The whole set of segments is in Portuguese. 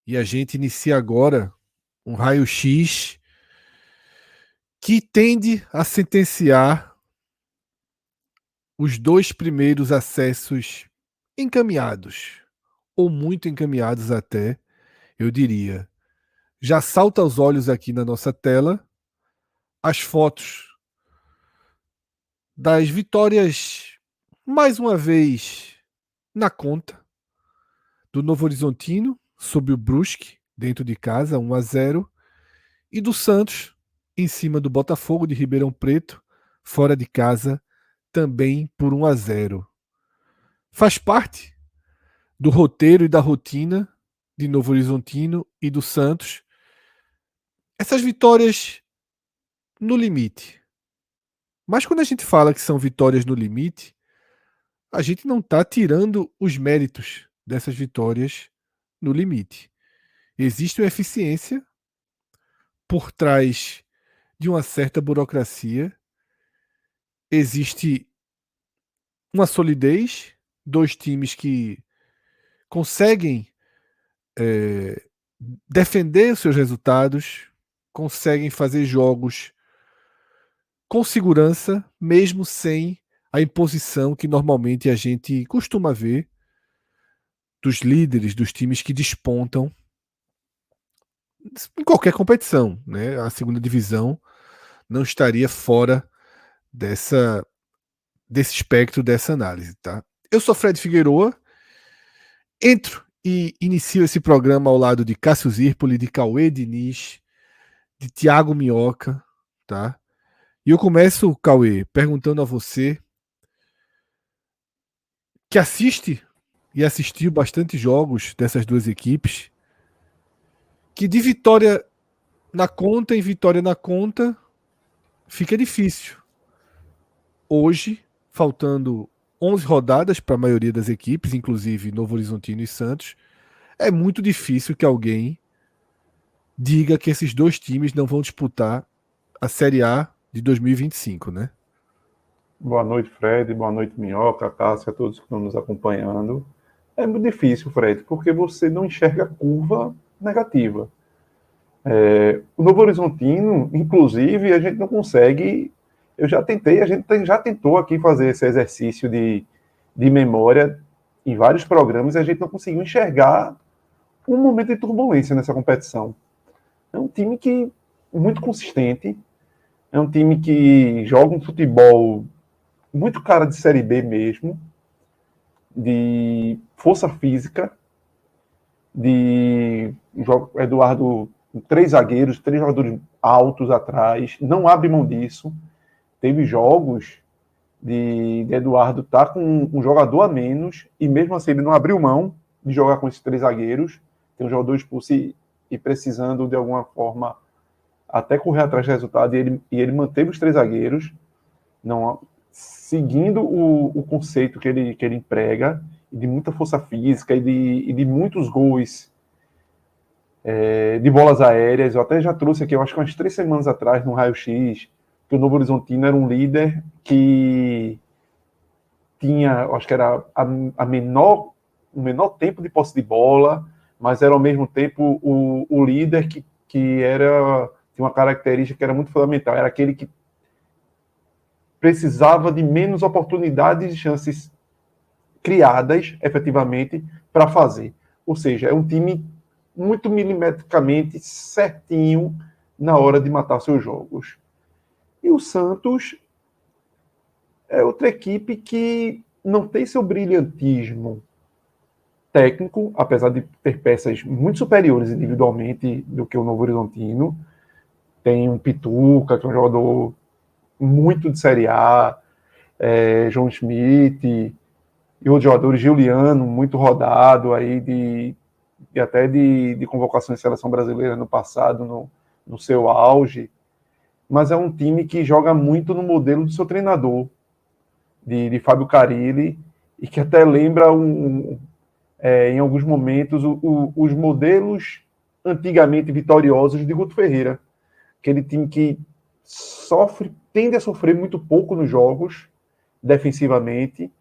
E a gente inicia agora um raio-x que tende a sentenciar os dois primeiros acessos encaminhados, ou muito encaminhados até, eu diria. Já salta aos olhos aqui na nossa tela as fotos das vitórias, mais uma vez, na conta do Novo Horizontino sobre o Brusque, dentro de casa, 1-0, e do Santos em cima do Botafogo de Ribeirão Preto, fora de casa, também por 1-0. Faz parte do roteiro e da rotina de Novo Horizontino e do Santos essas vitórias no limite. Mas quando a gente fala que são vitórias no limite, a gente não está tirando os méritos dessas vitórias no limite. Existe uma eficiência por trás de uma certa burocracia, existe uma solidez, dois times que conseguem é, defender os seus resultados, conseguem fazer jogos com segurança, mesmo sem a imposição que normalmente a gente costuma ver dos líderes, dos times que despontam em qualquer competição, né? A segunda divisão não estaria fora dessa desse espectro dessa análise, tá? Eu sou Fred Figueroa, entro e inicio esse programa ao lado de Cássio Zirpoli, de Cauê Diniz, de Tiago Minhoca, tá? E eu começo, Cauê, perguntando a você que assiste e assistiu bastante jogos dessas duas equipes, que de vitória na conta em vitória na conta fica difícil. Hoje, faltando 11 rodadas para a maioria das equipes, inclusive Novo Horizontino e Santos, é muito difícil que alguém diga que esses dois times não vão disputar a Série A de 2025, né? Boa noite, Fred. Boa noite, Minhoca, Cássia, a todos que estão nos acompanhando. É muito difícil, Fred, porque você não enxerga a curva negativa. O Novo Horizontino, inclusive, a gente não consegue. Eu já tentei, a gente já tentou aqui fazer esse exercício de memória em vários programas e a gente não conseguiu enxergar um momento de turbulência nessa competição. É um time que muito consistente, é um time que joga um futebol muito cara de Série B mesmo, de força física, de Eduardo, três zagueiros, três jogadores altos atrás, não abre mão disso. Teve jogos de Eduardo estar com um jogador a menos e mesmo assim ele não abriu mão de jogar com esses três zagueiros. Tem um jogador expulso e precisando de alguma forma até correr atrás do resultado e ele manteve os três zagueiros, não seguindo o conceito que ele emprega, de muita força física e de muitos gols de bolas aéreas. Eu até já trouxe aqui, eu acho que umas 3 semanas atrás, no Raio-X, que o Novo Horizontino era um líder que tinha, acho que era o menor tempo de posse de bola, mas era ao mesmo tempo o líder que era, tinha uma característica que era muito fundamental, era aquele que precisava de menos oportunidades e chances criadas, efetivamente, para fazer. Ou seja, é um time muito milimetricamente certinho na hora de matar seus jogos. E o Santos é outra equipe que não tem seu brilhantismo técnico, apesar de ter peças muito superiores individualmente do que o Novo Horizontino. Tem um Pituca, que é um jogador muito de Série A, João Schmidt, e outros jogadores, Juliano, muito rodado aí até de convocação de seleção brasileira no passado, no seu auge, mas é um time que joga muito no modelo do seu treinador, de Fábio Carille, e que até lembra em alguns momentos os modelos antigamente vitoriosos de Guto Ferreira, aquele time que tende a sofrer muito pouco nos jogos, defensivamente,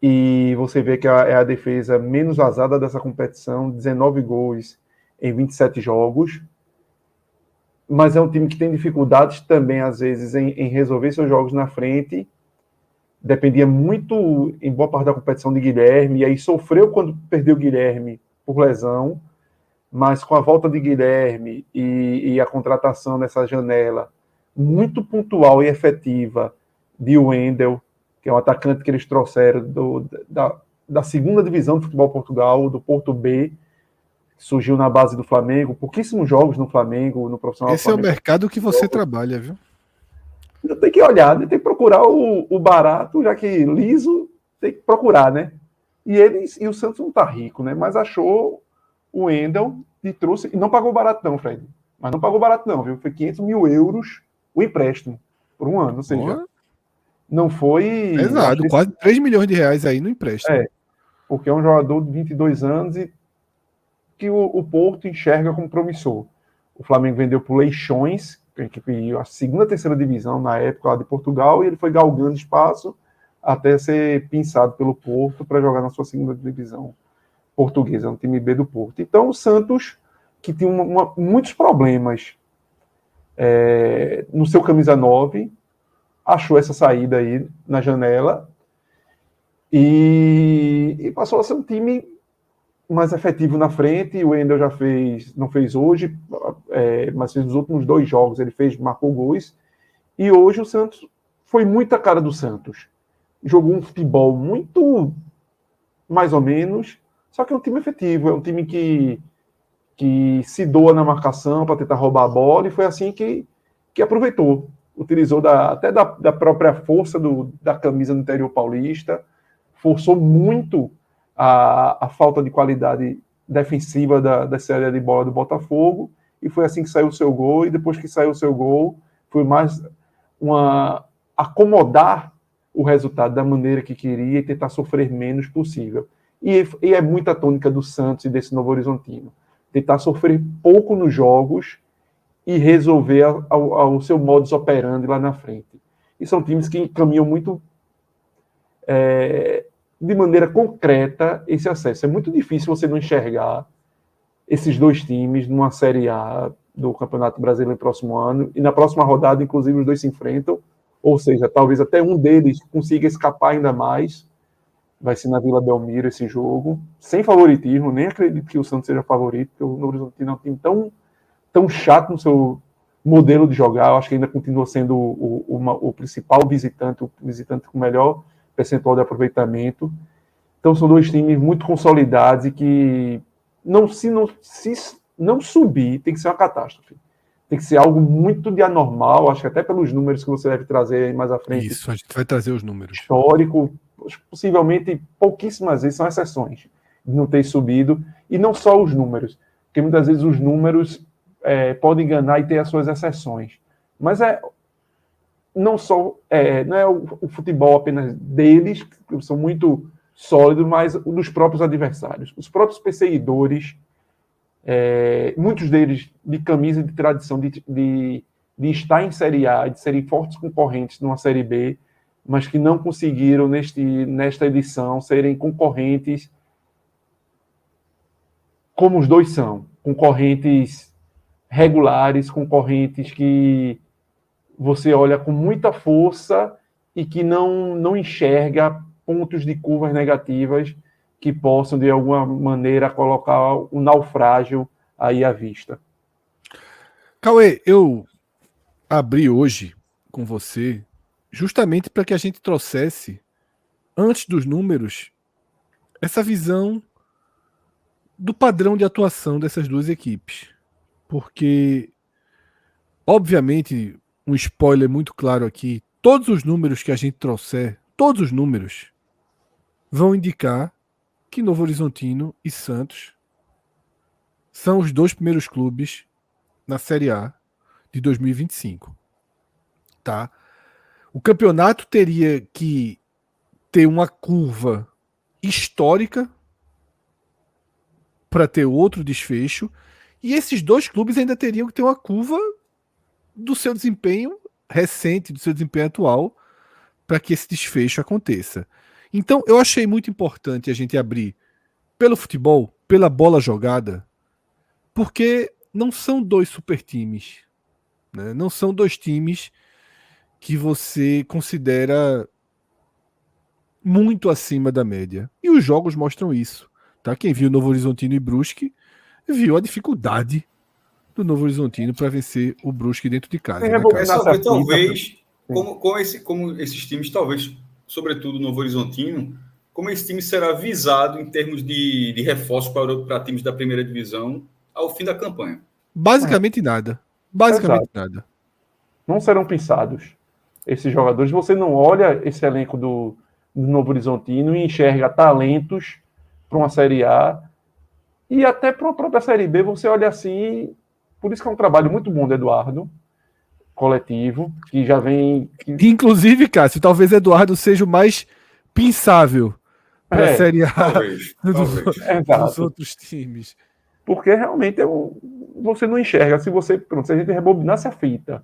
e você vê que é a defesa menos vazada dessa competição, 19 gols em 27 jogos, mas é um time que tem dificuldades também, às vezes, em resolver seus jogos na frente. Dependia muito, em boa parte da competição, de Guilherme, e aí sofreu quando perdeu Guilherme por lesão, mas com a volta de Guilherme e a contratação nessa janela muito pontual e efetiva de Wendel, que é um atacante que eles trouxeram da segunda divisão do futebol Portugal, do Porto B, que surgiu na base do Flamengo, pouquíssimos jogos no Flamengo, no profissional do Esse é o Flamengo. mercado que você trabalha, viu? Tem que olhar, né? Tem que procurar o barato, já que liso tem que procurar, né? E o Santos não tá rico, né? Mas achou o Wendel e trouxe. E não pagou barato, não, Fred. Mas não pagou barato, não, viu? Foi 500 mil euros o empréstimo por um ano. Ou seja, Porra, não foi. Eu pesado, achei, quase 3 milhões de reais aí no empréstimo. é, porque é um jogador de 22 anos e que o Porto enxerga como promissor. O Flamengo vendeu por Leixões, que a equipe, a segunda, terceira divisão na época lá de Portugal, e ele foi galgando espaço até ser pinçado pelo Porto para jogar na sua segunda divisão portuguesa, no time B do Porto. Então, o Santos, que tinha muitos problemas no seu camisa 9, achou essa saída aí na janela e passou a ser um time mais efetivo na frente. O Wendel já fez, não fez hoje, mas fez nos últimos 2 jogos, ele marcou gols. E hoje o Santos foi muita cara do Santos. Jogou um futebol muito mais ou menos, só que é um time efetivo, é um time que se doa na marcação para tentar roubar a bola, e foi assim que aproveitou. Utilizou até da própria força da camisa do interior paulista, forçou muito a falta de qualidade defensiva da série de bola do Botafogo, e foi assim que saiu o seu gol. E depois que saiu o seu gol, foi mais acomodar o resultado da maneira que queria e tentar sofrer menos possível. E é muita tônica do Santos e desse Novo Horizontino. Tentar sofrer pouco nos jogos e resolver ao seu modus operandi lá na frente. E são times que caminham muito de maneira concreta esse acesso. É muito difícil você não enxergar esses 2 times numa Série A do Campeonato Brasileiro no próximo ano, e na próxima rodada, inclusive, os 2 se enfrentam, ou seja, talvez até um deles consiga escapar ainda mais. Vai ser na Vila Belmiro esse jogo, sem favoritismo. Nem acredito que o Santos seja favorito, porque o Novo Horizontino é um time tão chato no seu modelo de jogar. Eu acho que ainda continua sendo o principal visitante, o visitante com o melhor percentual de aproveitamento. Então são 2 times muito consolidados e que se não subir, tem que ser uma catástrofe. Tem que ser algo muito de anormal, acho que até pelos números que você deve trazer aí mais à frente. Isso, a gente vai trazer os números. Histórico, possivelmente pouquíssimas vezes são exceções de não ter subido, e não só os números, porque muitas vezes os números podem enganar e ter as suas exceções. Mas não é o futebol apenas deles, que são muito sólidos, mas dos próprios adversários. Os próprios perseguidores, muitos deles de camisa de tradição de estar em Série A, de serem fortes concorrentes numa Série B, mas que não conseguiram nesta edição serem concorrentes como os 2 são. Concorrentes regulares, concorrentes que você olha com muita força e que não enxerga pontos de curvas negativas que possam, de alguma maneira, colocar o naufrágio aí à vista. Cauê, eu abri hoje com você justamente para que a gente trouxesse, antes dos números, essa visão do padrão de atuação dessas 2 equipes. Porque, obviamente, um spoiler muito claro aqui, todos os números que a gente trouxer, todos os números, vão indicar que Novo Horizontino e Santos são os 2 primeiros clubes na Série A de 2025. Tá? O campeonato teria que ter uma curva histórica para ter outro desfecho, e esses 2 clubes ainda teriam que ter uma curva do seu desempenho recente, do seu desempenho atual, para que esse desfecho aconteça. Então, eu achei muito importante a gente abrir pelo futebol, pela bola jogada, Porque não são dois super times, né? Não são dois times que você considera muito acima da média. E os jogos mostram isso. Tá? Quem viu Novo Horizontino e Brusque viu a dificuldade do Novo Horizontino para vencer o Brusque dentro de casa. Se Né, cara? rebobinasse a fita, Talvez, sim. como esses times, talvez, sobretudo o Novo Horizontino, como esse time será visado em termos de reforços para times da primeira divisão ao fim da campanha. Basicamente nada. Basicamente Exato. nada. Não serão pensados esses jogadores. Você não olha esse elenco do Novo Horizontino e enxerga talentos para uma Série A e até para a própria Série B. Você olha assim. Por isso que é um trabalho muito bom do Eduardo, coletivo, que já vem. Inclusive, Cássio, talvez Eduardo seja o mais pensável para a Série A talvez. dos outros times. Porque realmente você não enxerga. Se a gente rebobinasse a fita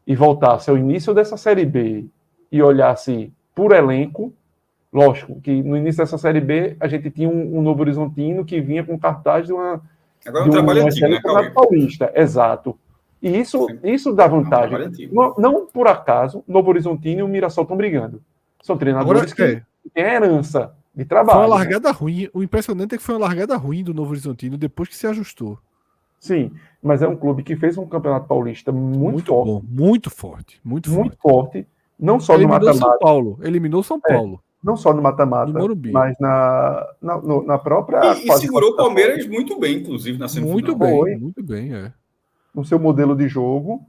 e voltasse ao início dessa Série B e olhasse por elenco, lógico que no início dessa Série B a gente tinha um Novo Horizontino que vinha com cartaz de uma. Agora é um trabalho antigo, né, Campeonato Paulista, exato. E isso dá vantagem. Não por acaso, Novo Horizontino e o Mirassol estão brigando. São treinadores que têm herança de trabalho. Foi uma largada ruim. O impressionante é que foi uma largada ruim do Novo Horizontino depois que se ajustou. Sim, mas é um clube que fez um Campeonato Paulista muito forte. Bom, muito forte. Muito forte. Não só eliminou no mata-mata. Eliminou São Paulo. Não só no mata-mata, mas na própria. E segurou o Palmeiras muito bem, inclusive, na semifinal. Muito bem, é. No seu modelo de jogo.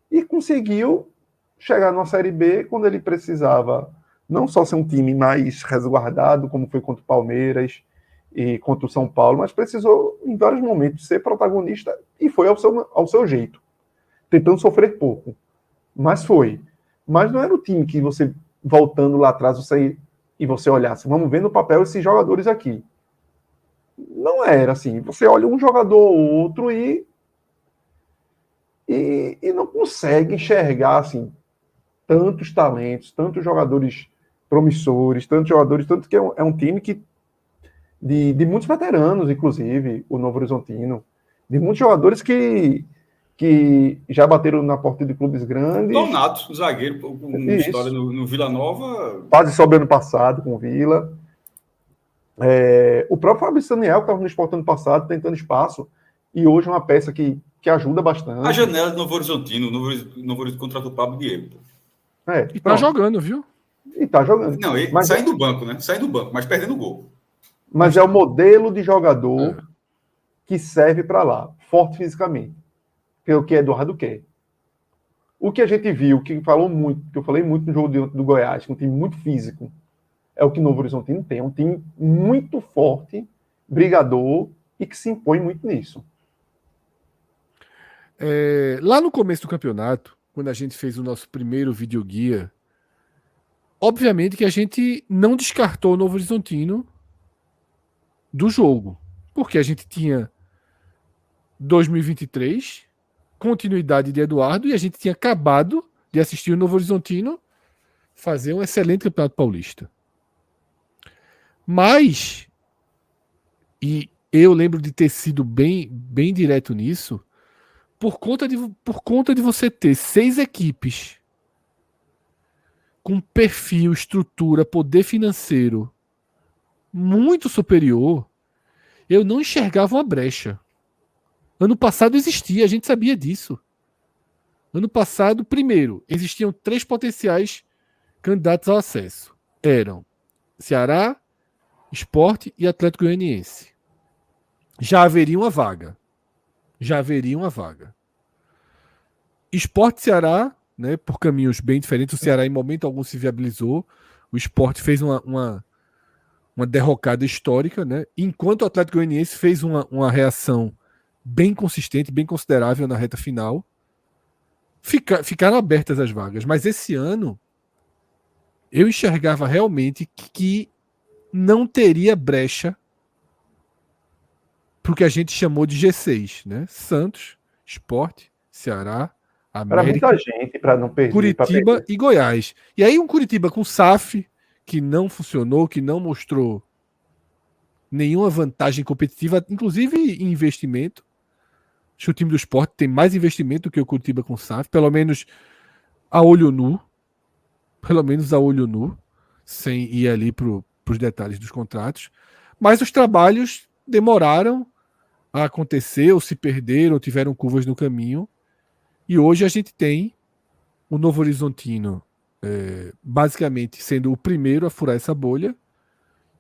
E conseguiu chegar numa Série B quando ele precisava não só ser um time mais resguardado, como foi contra o Palmeiras e contra o São Paulo, mas precisou, em vários momentos, ser protagonista e foi ao seu jeito, tentando sofrer pouco. Mas foi. Mas não era o time que você, voltando lá atrás, você olhasse, vamos ver no papel esses jogadores aqui. Não era assim. Você olha um jogador ou outro e não consegue enxergar assim, tantos talentos, tantos jogadores promissores, tantos jogadores, tanto que é um time que de muitos veteranos, inclusive, o Novo Horizontino, de muitos jogadores que já bateram na porta de clubes grandes. Donato, zagueiro, com história no Vila Nova. Quase soube ano passado com o Vila. O próprio Fabrício Daniel, que estava no Sport ano passado, tentando espaço, e hoje é uma peça que ajuda bastante. A janela do Novo Horizontino, o Novo Horizontino contratou o Pablo Diego. E tá jogando, viu? E tá jogando. Não, mas saindo do banco, né? Saindo do banco, mas perdendo gol. Mas é o modelo de jogador que serve para lá, forte fisicamente. Que é o que Eduardo quer. O que a gente viu, que eu falei muito no jogo do Goiás, que é um time muito físico, é o que o Novo Horizontino tem. É um time muito forte, brigador, e que se impõe muito nisso. Lá no começo do campeonato, quando a gente fez o nosso primeiro videoguia, obviamente que a gente não descartou o Novo Horizontino do jogo, porque a gente tinha 2023, continuidade de Eduardo, e a gente tinha acabado de assistir o Novo Horizontino fazer um excelente Campeonato Paulista. Mas, e eu lembro de ter sido bem direto nisso, por conta de você ter 6 equipes com perfil, estrutura, poder financeiro muito superior, eu não enxergava uma brecha. Ano passado existia, a gente sabia disso. Ano passado, primeiro, existiam 3 potenciais candidatos ao acesso. Eram Ceará, Sport e Atlético Goianiense. Já haveria uma vaga. Sport e Ceará, né, por caminhos bem diferentes, o Ceará em momento algum se viabilizou, o Sport fez uma derrocada histórica, né, enquanto o Atlético Goianiense fez uma reação bem consistente, bem considerável na reta final. Ficaram abertas as vagas, mas esse ano eu enxergava realmente que não teria brecha para o que a gente chamou de G6, né? Santos, Sport, Ceará, América, muita gente para não perder, Curitiba e Goiás. E aí um Curitiba com SAF que não funcionou, que não mostrou nenhuma vantagem competitiva, inclusive em investimento. Acho que o time do Sport tem mais investimento do que o Curitiba com SAF, pelo menos a olho nu. Pelo menos a olho nu, sem ir ali para os detalhes dos contratos. Mas os trabalhos demoraram a acontecer, ou se perderam, ou tiveram curvas no caminho. E hoje a gente tem o Novo Horizontino basicamente sendo o primeiro a furar essa bolha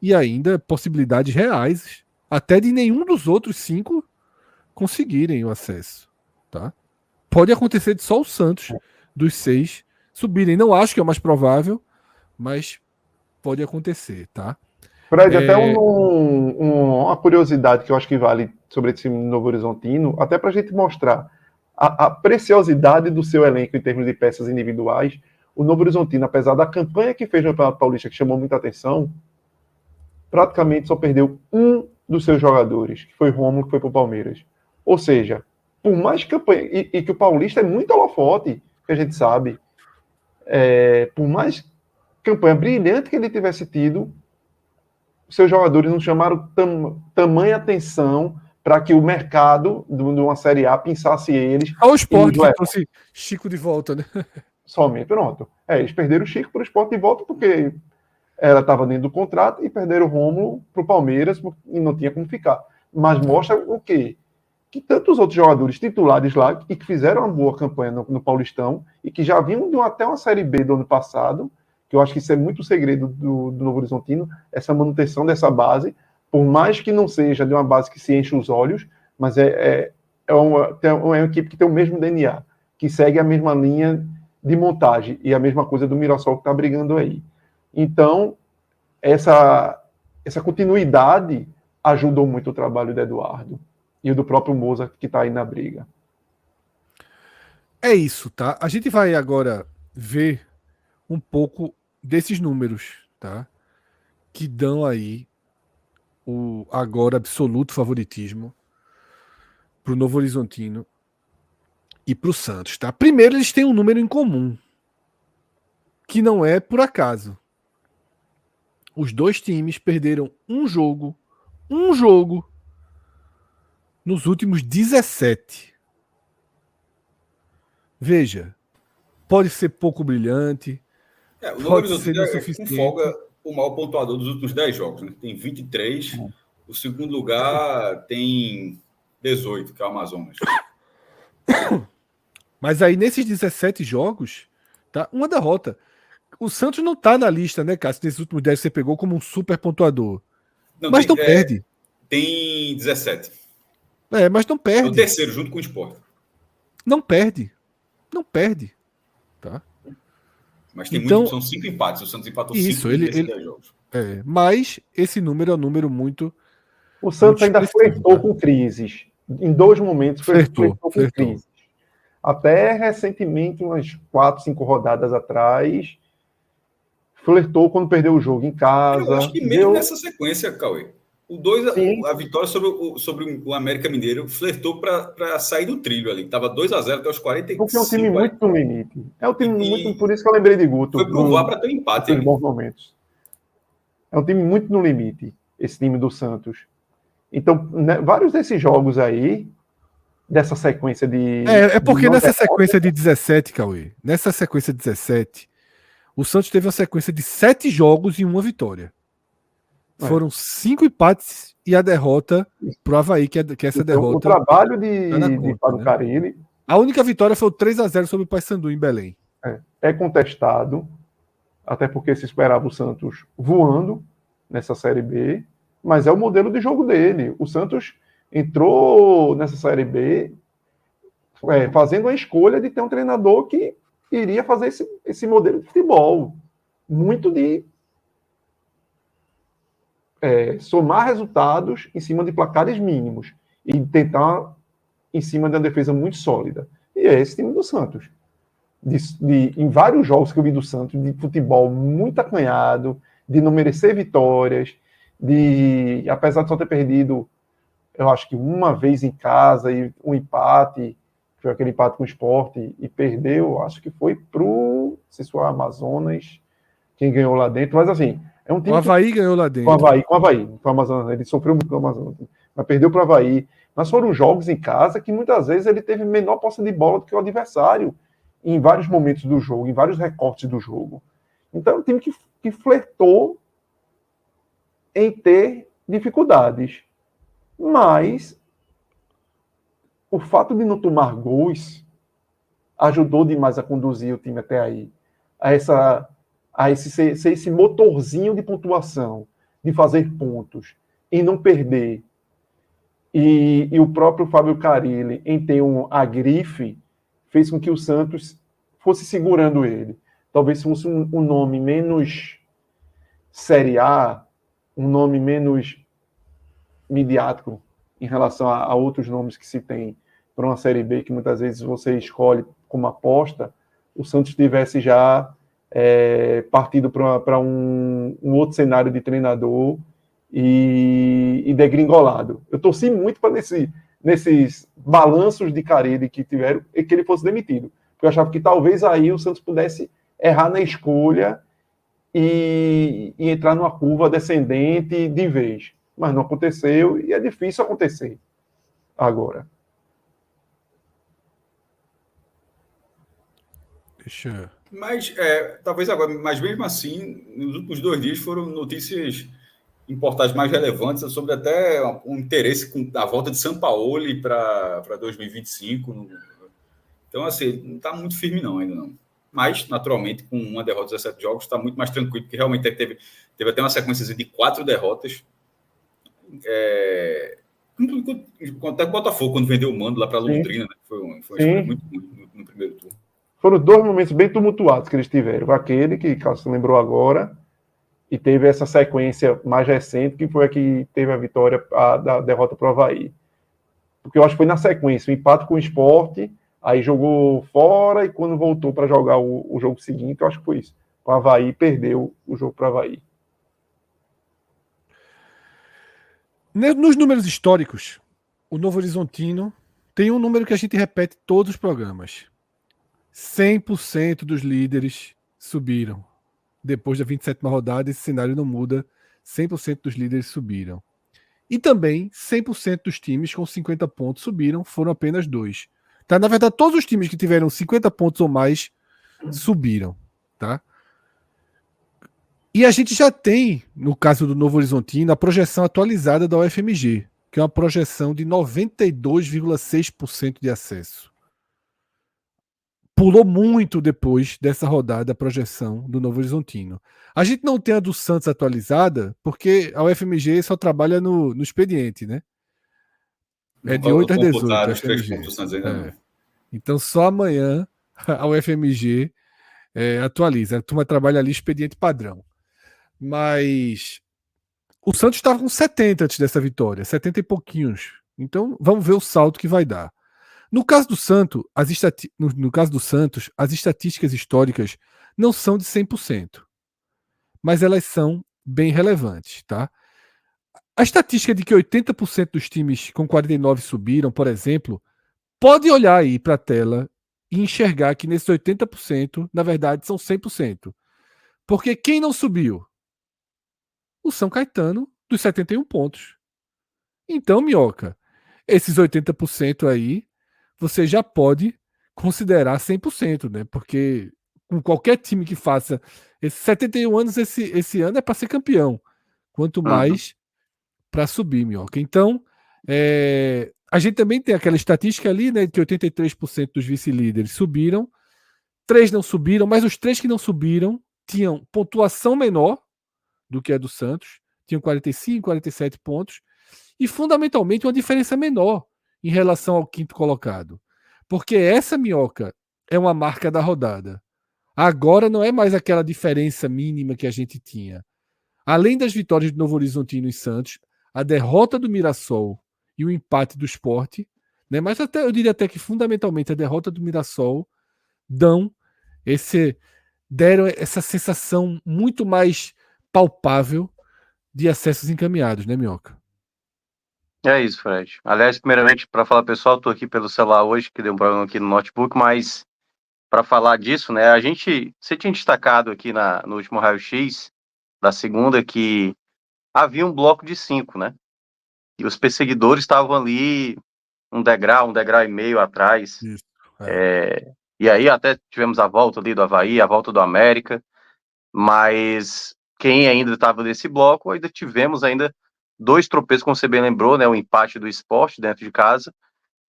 e ainda possibilidades reais até de nenhum dos outros 5 conseguirem o acesso. Tá? Pode acontecer de só o Santos, dos 6, subirem. Não acho que é o mais provável, mas pode acontecer, tá? Fred, até uma curiosidade que eu acho que vale sobre esse Novo Horizontino, até para a gente mostrar a preciosidade do seu elenco em termos de peças individuais. O Novo Horizontino, apesar da campanha que fez no Campeonato Paulista, que chamou muita atenção, praticamente só perdeu um dos seus jogadores, que foi Rômulo, que foi para o Palmeiras. Ou seja, por mais campanha, e que o Paulista é muito holofote, que a gente sabe, por mais campanha brilhante que ele tivesse tido, seus jogadores não chamaram tamanha atenção para que o mercado de uma Série A pensasse eles. Ao Sport que trouxe Chico de volta, né? Somente, pronto. Eles perderam o Chico para o Sport de volta porque ela estava dentro do contrato e perderam o Rômulo para o Palmeiras e não tinha como ficar. Mas mostra o quê? Que tantos outros jogadores titulares lá e que fizeram uma boa campanha no Paulistão e que já vinham até uma Série B do ano passado, que eu acho que isso é muito o segredo do Novo Horizontino, essa manutenção dessa base, por mais que não seja de uma base que se enche os olhos, mas é uma equipe que tem o mesmo DNA, que segue a mesma linha de montagem e a mesma coisa do Mirassol que está brigando aí. Então, essa continuidade ajudou muito o trabalho do Eduardo e o do próprio Moza, que está aí na briga. É isso, tá? A gente vai agora ver um pouco desses números, tá? Que dão aí o agora absoluto favoritismo para o Novo Horizontino e para o Santos, tá? Primeiro, eles têm um número em comum, que não é por acaso. Os dois times perderam um jogo nos últimos 17. Veja, pode ser pouco brilhante, o Novo pode ser Horizontino o com suficiente. folga o maior pontuador dos últimos 10 jogos, né? Tem 23. O segundo lugar tem 18, que é o Amazonas. Mas aí nesses 17 jogos, tá? Uma derrota. O Santos não tá na lista, né, Cássio? Nesses últimos 10 você pegou como um super pontuador. Mas não perde. Tem 17. Mas não perde. É o terceiro, junto com o Sport. Não perde. Não perde. Tá? Mas tem então, são 5 empates. O Santos empatou 5 nesses 10 jogos. Mas esse número é um número muito. O Santos ainda flertou com crises. Em 2 momentos flertou com crises. Até recentemente, umas 4, 5 rodadas atrás, flertou quando perdeu o jogo em casa. Eu acho que mesmo nessa sequência, Cauê, a vitória sobre o América Mineiro flertou para sair do trilho ali. Estava 2-0 até os 45. Porque é um time muito no limite. É um time muito, por isso que eu lembrei de Guto. Foi provar para ter um empate. Nos bons momentos. É um time muito no limite, esse time do Santos. Então, né, vários desses jogos aí, dessa sequência de... porque nessa sequência de 17, Cauê, nessa sequência de 17, o Santos teve uma sequência de 7 jogos e 1 vitória. Foram 5 empates e a derrota pro Avaí, que essa derrota... O trabalho de Fábio Carille... A única vitória foi o 3-0 sobre o Paysandu em Belém. É contestado, até porque se esperava o Santos voando nessa Série B, mas é o modelo de jogo dele. O Santos entrou nessa Série B fazendo a escolha de ter um treinador que iria fazer esse modelo de futebol. Muito de somar resultados em cima de placares mínimos e tentar em cima de uma defesa muito sólida. E é esse time do Santos. Em vários jogos que eu vi do Santos, de futebol muito acanhado, de não merecer vitórias, apesar de só ter perdido, eu acho que uma vez em casa e um empate, foi aquele empate com o Sport, e perdeu, acho que foi não sei se foi o Amazonas, quem ganhou lá dentro, mas assim, é um time O Avaí ganhou lá com o dentro. Avaí, com o Amazonas, ele sofreu muito com o Amazonas, mas perdeu para o Avaí. Mas foram jogos em casa que muitas vezes ele teve menor posse de bola do que o adversário em vários momentos do jogo, em vários recortes do jogo. Então é um time que flertou em ter dificuldades. Mas o fato de não tomar gols ajudou demais a conduzir o time até aí. A esse motorzinho de pontuação, de fazer pontos e não perder. E o próprio Fábio Carille, em ter a grife, fez com que o Santos fosse segurando ele. Talvez fosse um nome menos Série A, um nome menos midiático em relação a outros nomes que se tem para uma Série B, que muitas vezes você escolhe como aposta, o Santos tivesse já partido para um outro cenário de treinador e degringolado. Eu torci muito para nesses balanços de Carille que tiveram, e que ele fosse demitido. Porque eu achava que talvez aí o Santos pudesse errar na escolha e entrar numa curva descendente de vez. Mas não aconteceu e é difícil acontecer agora. Deixa. Mas, talvez agora, mas mesmo assim, nos últimos 2 dias foram notícias importantes mais relevantes sobre até um interesse com a volta de Sampaoli para 2025. Então, assim, não está muito firme não, ainda não. Mas, naturalmente, com uma derrota de 17 jogos, está muito mais tranquilo, porque realmente teve até uma sequência de 4 derrotas. Até o Botafogo, quando vendeu o mando lá para Londrina, né? Foi uma escolha muito no primeiro turno. Foram 2 momentos bem tumultuados que eles tiveram. Aquele que Cássio lembrou agora, e teve essa sequência mais recente, que foi a que teve a vitória, da derrota para o Avaí. Porque eu acho que foi na sequência, o empate com o Sport, aí jogou fora, e quando voltou para jogar o jogo seguinte, eu acho que foi isso. O Avaí perdeu o jogo para o Avaí. Nos números históricos, o Novo Horizontino tem um número que a gente repete todos os programas. 100% dos líderes subiram. Depois da 27ª rodada, esse cenário não muda. 100% dos líderes subiram. E também 100% dos times com 50 pontos subiram, foram apenas 2. Tá? Na verdade, todos os times que tiveram 50 pontos ou mais subiram. Tá? E a gente já tem, no caso do Novo Horizontino, a projeção atualizada da UFMG, que é uma projeção de 92,6% de acesso. Pulou muito depois dessa rodada a projeção do Novo Horizontino. A gente não tem a do Santos atualizada, porque a UFMG só trabalha no expediente, né? É de 8 às 18. Os 3 pontos do Santos ainda não. Então só amanhã a UFMG atualiza. A turma trabalha ali expediente padrão. Mas o Santos estava com 70 antes dessa vitória, 70 e pouquinhos. Então vamos ver o salto que vai dar. No caso do Santos, as estatísticas históricas não são de 100%, mas elas são bem relevantes, tá? A estatística de que 80% dos times com 49 subiram, por exemplo, pode olhar aí para a tela e enxergar que nesses 80%, na verdade, são 100%. Porque quem não subiu? O São Caetano, dos 71 pontos. Então, Minhoca, esses 80% aí, você já pode considerar 100%, né? Porque com qualquer time que faça esses 71 anos, esse ano é para ser campeão. Quanto mais para subir, Minhoca. Então, a gente também tem aquela estatística ali, né? Que 83% dos vice-líderes subiram, 3 não subiram, mas os 3 que não subiram tinham pontuação menor do que a do Santos, tinham 45, 47 pontos, e fundamentalmente uma diferença menor em relação ao quinto colocado. Porque essa, Minhoca, é uma marca da rodada. Agora não é mais aquela diferença mínima que a gente tinha. Além das vitórias de Novo Horizontino e Santos, a derrota do Mirassol e o empate do Sport, né? Mas até eu diria até que fundamentalmente a derrota do Mirassol deram essa sensação muito mais palpável de acessos encaminhados, né, Minhoca? É isso, Fred. Aliás, primeiramente, para falar pessoal, estou aqui pelo celular hoje, que deu um problema aqui no notebook, mas para falar disso, né? Você tinha destacado aqui no último raio-x da segunda que havia um bloco de 5, né? E os perseguidores estavam ali um degrau e meio atrás. Isso. E aí até tivemos a volta ali do Avaí, a volta do América, mas quem ainda estava nesse bloco, ainda tivemos ainda 2 tropeços, como você bem lembrou, né? O empate do Sport dentro de casa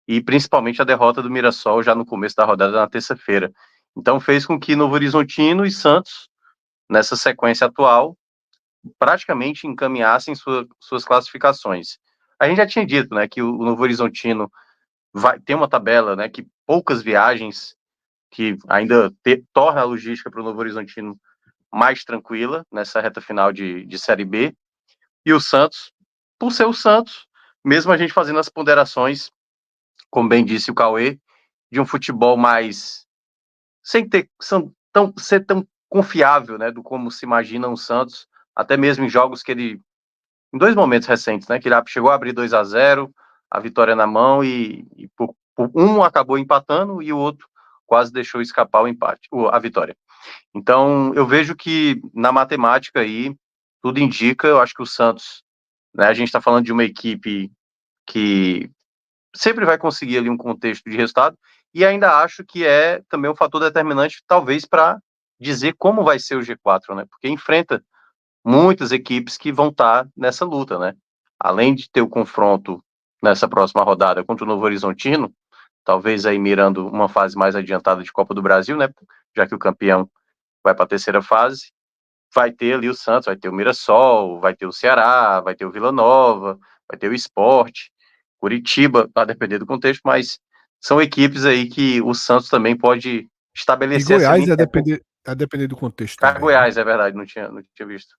e principalmente a derrota do Mirassol já no começo da rodada na terça-feira. Então fez com que Novo Horizontino e Santos, nessa sequência atual, praticamente encaminhassem suas classificações. A gente já tinha dito, né, que o Novo Horizontino vai ter uma tabela, né, que poucas viagens, que ainda torna a logística para o Novo Horizontino mais tranquila nessa reta final de Série B. E o Santos, por ser o Santos, mesmo a gente fazendo as ponderações, como bem disse o Cauê, de um futebol mais sem ser tão confiável, né, do como se imagina o Santos, até mesmo em jogos que ele, em 2 momentos recentes, né, que ele chegou a abrir 2-0, a vitória na mão e por um acabou empatando e o outro quase deixou escapar o empate, a vitória. Então, eu vejo que na matemática aí, tudo indica, eu acho que o Santos, né, a gente está falando de uma equipe que sempre vai conseguir ali um contexto de resultado, e ainda acho que é também um fator determinante, talvez, para dizer como vai ser o G4, né? Porque enfrenta muitas equipes que vão estar nessa luta, né? Além de ter o confronto nessa próxima rodada contra o Novo Horizontino, talvez aí mirando uma fase mais adiantada de Copa do Brasil, né? Já que o campeão vai para a terceira fase, vai ter ali o Santos, vai ter o Mirassol, vai ter o Ceará, vai ter o Vila Nova, vai ter o Sport, Curitiba, a depender do contexto, mas são equipes aí que o Santos também pode E estabelecer essa Goiás linha. A depender do contexto A também, né? Goiás, é verdade, não tinha visto.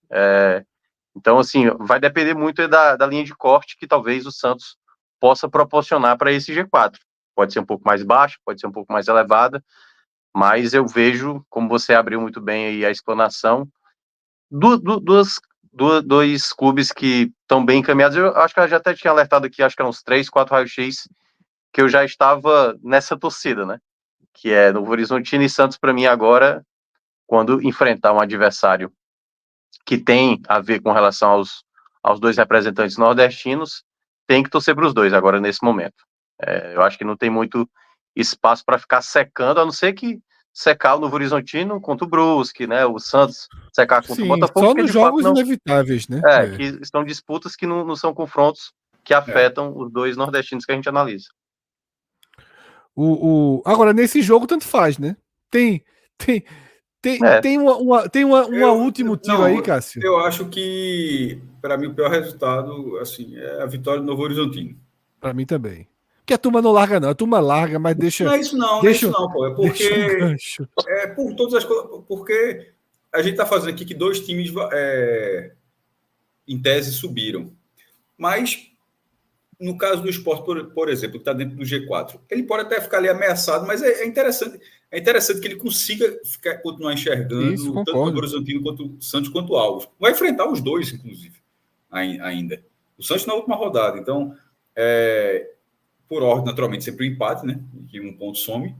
Então, assim, vai depender muito da linha de corte que talvez o Santos possa proporcionar para esse G4. Pode ser um pouco mais baixo, pode ser um pouco mais elevada, mas eu vejo, como você abriu muito bem aí a explanação, dois clubes que estão bem encaminhados. Eu acho que eu já até tinha alertado aqui, acho que eram uns 3, 4 raios-x, que eu já estava nessa torcida, né? Que é Novo Horizontino e Santos, para mim, agora, quando enfrentar um adversário que tem a ver com relação aos 2 representantes nordestinos, tem que torcer para os 2 agora, nesse momento. Eu acho que não tem muito espaço para ficar secando, a não ser que secar o Novo Horizontino contra o Brusque, né? O Santos secar contra o Sim, Botafogo, só porque nos de fato jogos não. inevitáveis, né? Que são disputas que não são confrontos que afetam os 2 nordestinos que a gente analisa. Agora, nesse jogo, tanto faz, né? Tem, tem, tem uma último tiro aí, Não, Cássio. eu acho que, para mim, o pior resultado assim, é a vitória do Novo Horizontino. Pra mim também. Porque a turma não larga, não. A turma larga, mas Não é isso não, não é isso não, pô. É deixa um porque gancho. por todas as coisas. Porque a gente está fazendo aqui que 2 times, em tese, subiram. Mas, no caso do Sport, por exemplo, que está dentro do G4, ele pode até ficar ali ameaçado, mas é interessante. É interessante que ele consiga continuar Isso, enxergando tanto o Novo concordo. Horizontino quanto o Santos quanto o Alves. Vai enfrentar os 2, inclusive, ainda. O Santos na última rodada. Então, por ordem, naturalmente, sempre o empate, né? Que um ponto some.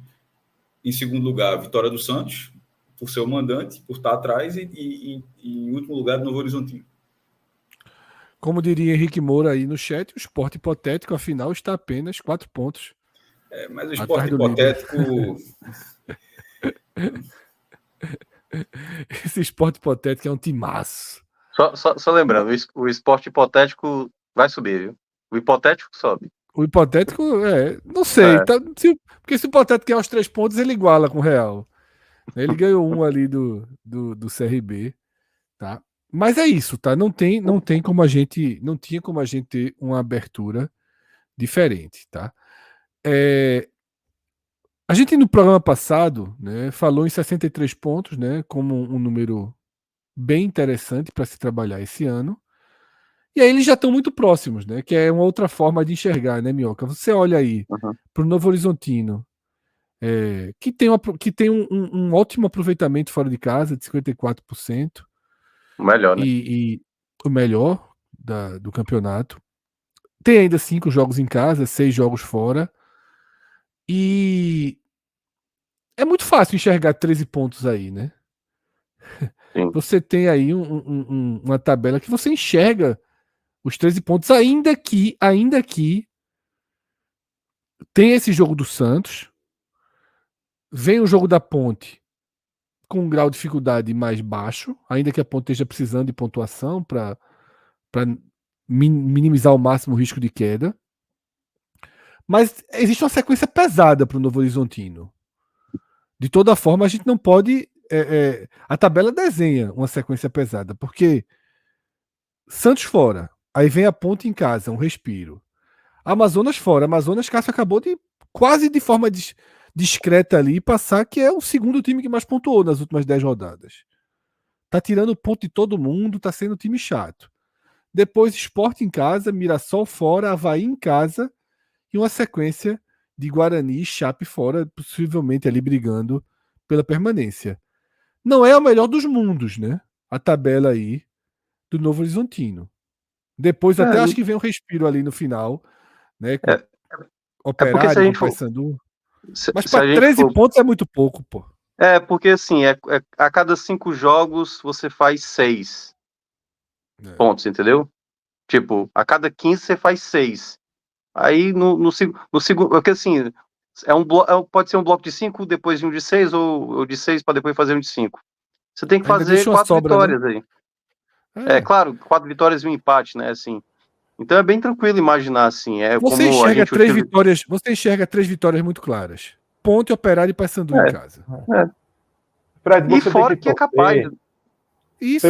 Em segundo lugar, a vitória do Santos, por ser o mandante, por estar atrás, e em último lugar, do Novo Horizontino. Como diria Henrique Moura aí no chat, o Sport hipotético, afinal, está apenas 4 pontos Mas o atrás esporte do líder. hipotético. Esse Sport hipotético é um timaço. Só lembrando, o esporte hipotético vai subir, viu? O hipotético sobe. O hipotético, não sei. Tá, porque se o hipotético é os 3 pontos, ele iguala com o Real. Ele ganhou um ali do CRB, tá? Mas é isso, tá? Não tinha como a gente ter uma abertura diferente, tá? A gente no programa passado, né, falou em 63 pontos, né, como um número bem interessante para se trabalhar esse ano. E aí eles já estão muito próximos, né? Que é uma outra forma de enxergar, né, Minhoca? Você olha aí para o Novo Horizontino, que tem um ótimo aproveitamento fora de casa, de 54%, O melhor, né? e o melhor do campeonato. Tem ainda 5 jogos em casa, 6 jogos fora. E é muito fácil enxergar 13 pontos aí, né? Sim. Você tem aí uma tabela que você enxerga os 13 pontos, ainda que tem esse jogo do Santos, vem o jogo da Ponte com um grau de dificuldade mais baixo, ainda que a Ponte esteja precisando de pontuação para minimizar ao máximo o risco de queda. Mas existe uma sequência pesada para o Novo Horizontino. De toda forma, a gente não pode. A tabela desenha uma sequência pesada, porque Santos fora, aí vem a Ponte em casa, um respiro. Amazonas fora, Amazonas Cássio acabou de quase de forma discreta ali passar, que é o segundo time que mais pontuou nas últimas 10 rodadas. Tá tirando ponto de todo mundo, tá sendo um time chato. Depois Sport em casa, Mirassol fora, Avaí em casa e uma sequência de Guarani e Chape fora, possivelmente ali brigando pela permanência. Não é o melhor dos mundos, né? A tabela aí do Novo Horizontino. Depois até acho que vem um respiro ali no final, né? Com porque se a Operário, gente com for, Paysandu. se, Mas se a para gente 13 for, pontos é muito pouco, pô. porque assim, a cada 5 jogos você faz 6 pontos, entendeu? Tipo, a cada 15 você faz 6. Aí no segundo, porque assim, pode ser um bloco de 5, depois de um de 6, ou de 6 para depois fazer um de 5. Você tem que Ainda fazer deixa uma 4 sobra, né? vitórias aí. Claro, 4 vitórias e um empate, né? Assim. Então é bem tranquilo imaginar assim. É Você como a enxerga gente 3 utiliza. vitórias, você enxerga 3 vitórias muito claras. Ponte, Operário e Paysandu em casa. Fred, E você tem fora que que é capaz. torcer Isso.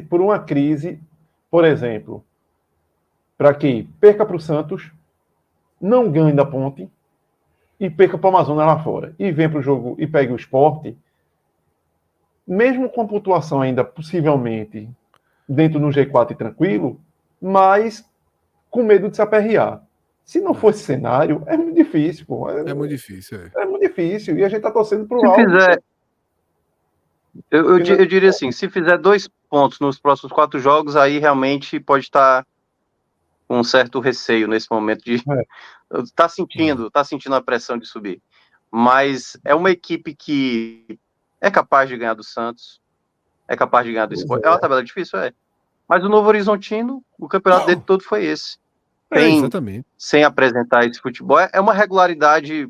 por uma crise, por exemplo, para que perca para o Santos, não ganhe da Ponte e perca para o Amazonas lá fora. E vem para o jogo e pegue o Sport, mesmo com pontuação ainda possivelmente dentro do G4 e tranquilo, mas com medo de se aperrear. Se não for esse cenário, é muito difícil, pô. É muito difícil. É muito difícil. E a gente está torcendo para o Se alto. fizer, eu diria assim, se fizer 2 pontos nos próximos 4 jogos, aí realmente pode estar com um certo receio nesse momento de tá sentindo a pressão de subir. Mas é uma equipe que é capaz de ganhar do Santos, é capaz de ganhar do Sport. É uma tabela difícil, Mas o Novo Horizontino, o campeonato dele todo foi esse. Exatamente. Sem apresentar esse futebol. É uma regularidade.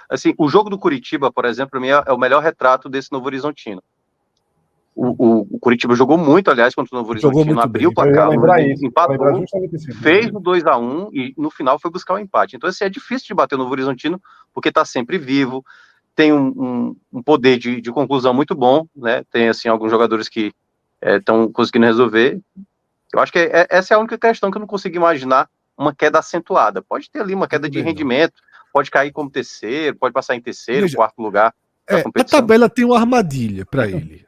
Assim, o jogo do Curitiba, por exemplo, para mim é o melhor retrato desse Novo Horizontino. O Curitiba jogou muito, aliás, contra o Novo Horizontino, abriu o placar, empatou, fez o 2-1 e no final foi buscar o empate. Então, assim, é difícil de bater o Novo Horizontino, porque está sempre vivo, tem um poder de conclusão muito bom, né? Tem, assim, alguns jogadores que estão conseguindo resolver. Eu acho que essa é a única questão que eu não consigo imaginar uma queda acentuada. Pode ter ali uma queda de rendimento, pode cair como terceiro, pode passar em terceiro, Veja, quarto lugar da a competição. tabela tem uma armadilha para ele.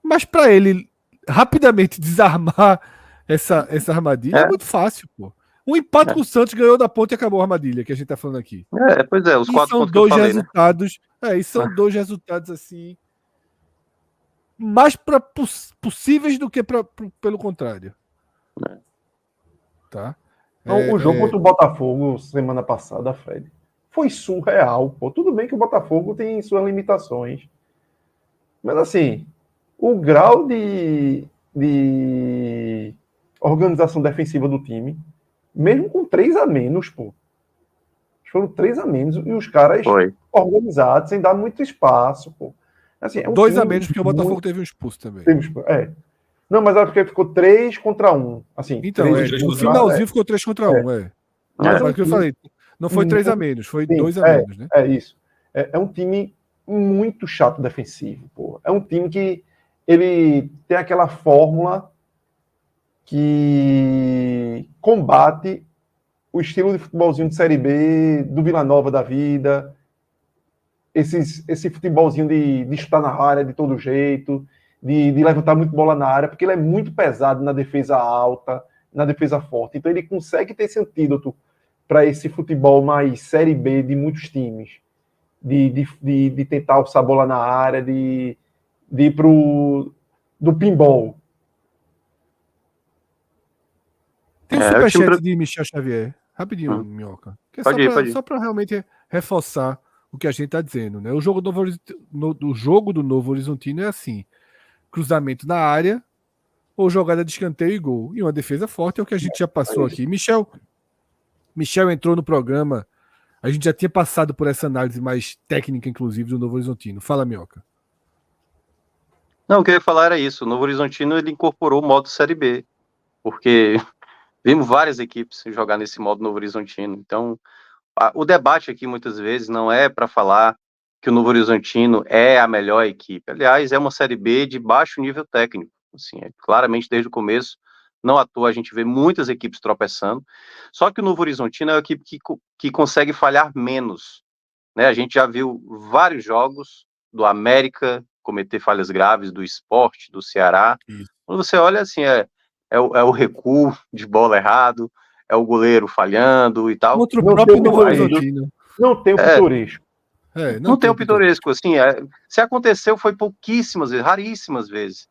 Mas para ele rapidamente desarmar essa armadilha é muito fácil, pô. Um empate com o Santos ganhou da Ponte e acabou a armadilha que a gente tá falando aqui. Pois é, os 4 são pontos que eu falei, resultados, né? E são 2 resultados assim mais possíveis do que pelo contrário. Tá? Então, o jogo contra o Botafogo semana passada, Fred, foi surreal. Pô. Tudo bem que o Botafogo tem suas limitações. Mas assim, o grau de organização defensiva do time, mesmo com 3 a menos, pô. Foram 3 a menos e os caras organizados, sem dar muito espaço, pô. Assim, 2 a menos, porque o Botafogo teve um expulso também. Não, mas acho que ficou 3 contra 1. Assim, então, no finalzinho ficou 3 contra 1, Mas o que eu falei, não foi 3 a menos, foi 2 a menos, né? É isso. É um time muito chato defensivo, pô. É um time que ele tem aquela fórmula que combate o estilo de futebolzinho de Série B, do Vila Nova da vida, esse futebolzinho de chutar na área de todo jeito, de levantar muito bola na área, porque ele é muito pesado na defesa alta, na defesa forte. Então ele consegue ter esse antídoto para esse futebol mais Série B de muitos times. De tentar alçar a bola na área, de ir do pinball. Tem um superchat de Michel Xavier. Rapidinho, Minhoca. Pode ir. Só para realmente reforçar o que a gente está dizendo, né? O jogo do jogo do Novo Horizontino é assim: cruzamento na área ou jogada de escanteio e gol. E uma defesa forte é o que a gente já passou aqui. Michel entrou no programa. A gente já tinha passado por essa análise mais técnica, inclusive, do Novo Horizontino. Fala, Minhoca. Não, o que eu ia falar era isso. O Novo Horizontino ele incorporou o modo Série B, porque vimos várias equipes jogar nesse modo Novo Horizontino. Então, o debate aqui muitas vezes não é para falar que o Novo Horizontino é a melhor equipe. Aliás, é uma Série B de baixo nível técnico. Assim, claramente desde o começo, não à toa a gente vê muitas equipes tropeçando. Só que o Novo Horizontino é uma equipe que consegue falhar menos, né? A gente já viu vários jogos do América cometer falhas graves, do Sport, do Ceará. Isso. Quando você olha assim, é o recuo de bola errado, é o goleiro falhando e tal. Contra o Não próprio tem Novo aí, Horizontino. Não tem o pitoresco. Não tem o pitoresco, assim, se aconteceu foi pouquíssimas vezes, raríssimas vezes.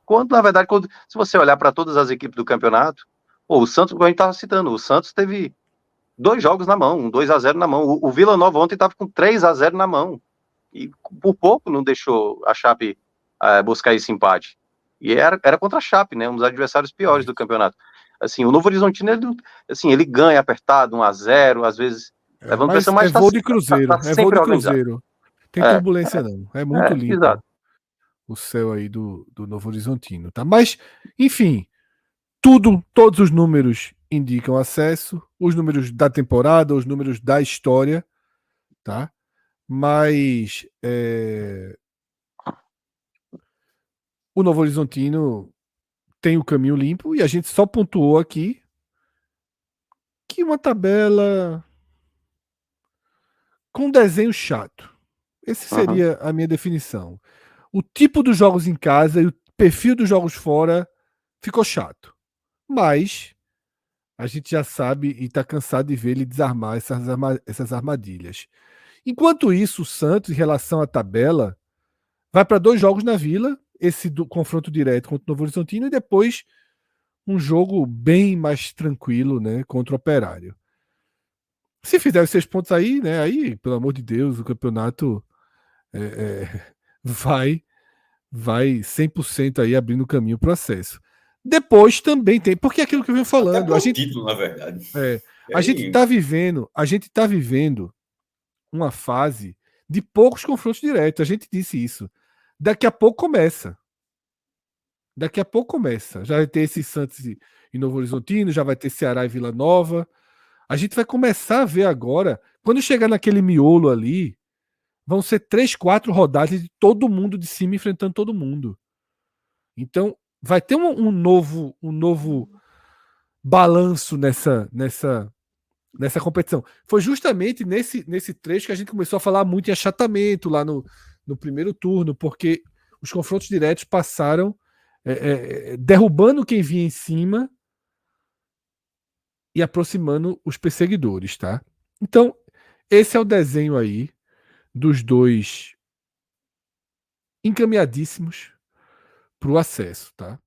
Quando, na verdade, se você olhar para todas as equipes do campeonato, o Santos, como a gente estava citando, o Santos teve 2 jogos na mão, um 2-0 na mão. O Vila Nova ontem estava com 3-0 na mão. E por pouco não deixou a Chape buscar esse empate. E era contra a Chape, né? Um dos adversários piores do campeonato. Assim, o Novo Horizontino, ele ganha apertado, 1-0, às vezes levando pressão, mas voo de cruzeiro. tá É voo sempre de organizado. cruzeiro. Tem turbulência, não. É muito limpo. Exato. O céu aí do Novo Horizontino, tá? Mas, enfim, todos os números indicam acesso, os números da temporada, os números da história, tá? Mas o Novo Horizontino tem o caminho limpo e a gente só pontuou aqui que uma tabela com desenho chato. Esse seria a minha definição. O tipo dos jogos em casa e o perfil dos jogos fora ficou chato. Mas a gente já sabe e está cansado de ver ele desarmar essas armadilhas. Enquanto isso, o Santos, em relação à tabela, vai para 2 jogos na Vila, esse do confronto direto contra o Novo Horizontino e depois um jogo bem mais tranquilo, né, contra o Operário. Se fizer os 6 pontos aí, né, aí, pelo amor de Deus, o campeonato vai 100% aí abrindo caminho para o acesso. Depois também tem, porque é aquilo que eu venho falando, Até título, na verdade. A gente tá vivendo uma fase de poucos confrontos diretos. A gente disse isso. Daqui a pouco começa. Já vai ter esse Santos e Novo Horizontino, já vai ter Ceará e Vila Nova. A gente vai começar a ver agora, quando chegar naquele miolo ali, vão ser 3, 4 rodadas de todo mundo de cima enfrentando todo mundo. Então, vai ter um novo balanço nessa competição. Foi justamente nesse trecho que a gente começou a falar muito em achatamento lá no primeiro turno, porque os confrontos diretos passaram derrubando quem vinha em cima e aproximando os perseguidores, tá? Então, esse é o desenho aí dos dois encaminhadíssimos para o acesso, tá?